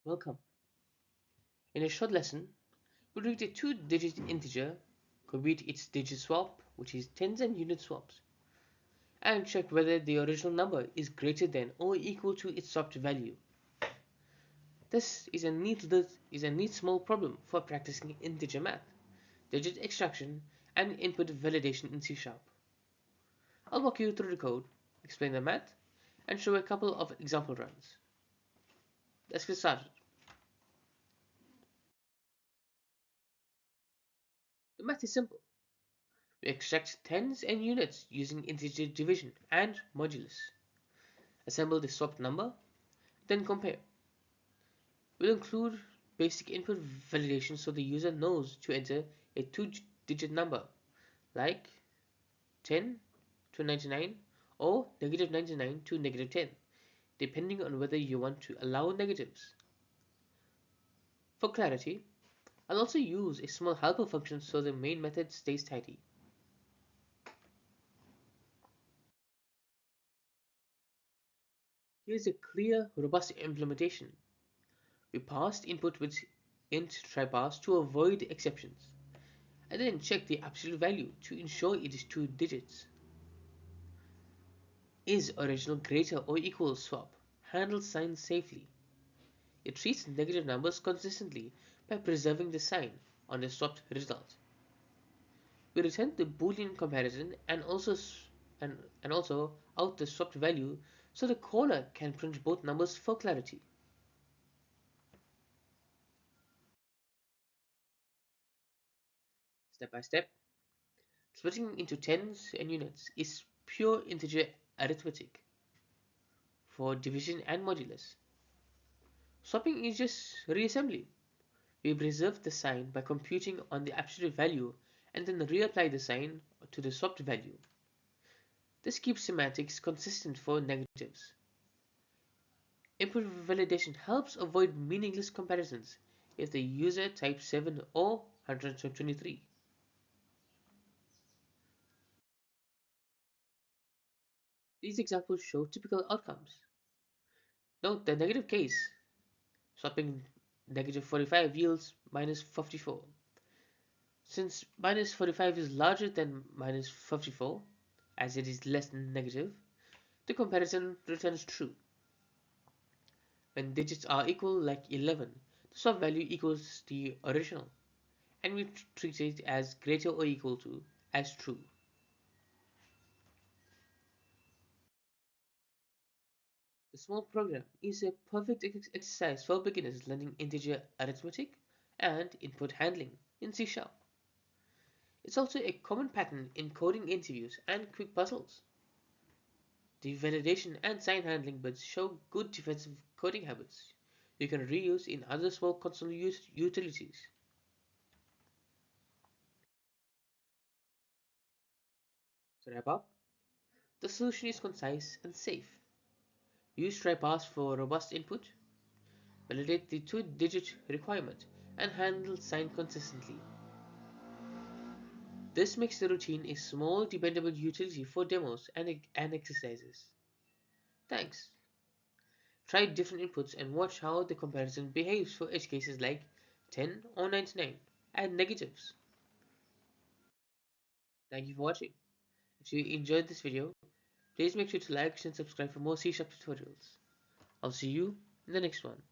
Welcome. In a short lesson, we'll read a two-digit integer, compute its digit swap, which is tens and unit swaps, and check whether the original number is greater than or equal to its swapped value. This is a neat small problem for practicing integer math, digit extraction, and input validation in C#. I'll walk you through the code, explain the math, and show a couple of example runs. Let's get started. The math is simple. We extract tens and units using integer division and modulus. Assemble the swapped number, then compare. We'll include basic input validation so the user knows to enter a two-digit number, like 10 to 99 or negative 99 to negative 10, depending on whether you want to allow negatives. For clarity, I'll also use a small helper function so the main method stays tidy. Here's a clear, robust implementation. We passed input with int tryparse to avoid exceptions, and then check the absolute value to ensure it is two digits. Is original greater or equal swap handles signs safely. It treats negative numbers consistently by preserving the sign on the swapped result. We return the Boolean comparison and also out the swapped value so the caller can print both numbers for clarity. Step by step, splitting into tens and units is pure integer arithmetic for division and modulus. Swapping is just reassembly. We preserve the sign by computing on the absolute value and then reapply the sign to the swapped value. This keeps semantics consistent for negatives. Input validation helps avoid meaningless comparisons if the user types 7 or 123. These examples show typical outcomes. Note the negative case. Swapping negative 45 yields minus 54. Since minus 45 is larger than minus 54, as it is less than negative, the comparison returns true. When digits are equal, like 11, the swap value equals the original, and we treat it as greater or equal to as true. The small program is a perfect exercise for beginners learning integer arithmetic and input handling in C#. It's also a common pattern in coding interviews and quick puzzles. The validation and sign handling bits show good defensive coding habits you can reuse in other small console utilities. To wrap up, the solution is concise and safe. Use tryparse for robust input, validate the two-digit requirement, and handle sign consistently. This makes the routine a small, dependable utility for demos and exercises. Thanks. Try different inputs and watch how the comparison behaves for edge cases like 10 or 99 and negatives. Thank you for watching. If you enjoyed this video, please make sure to like and subscribe for more C# tutorials. I'll see you in the next one.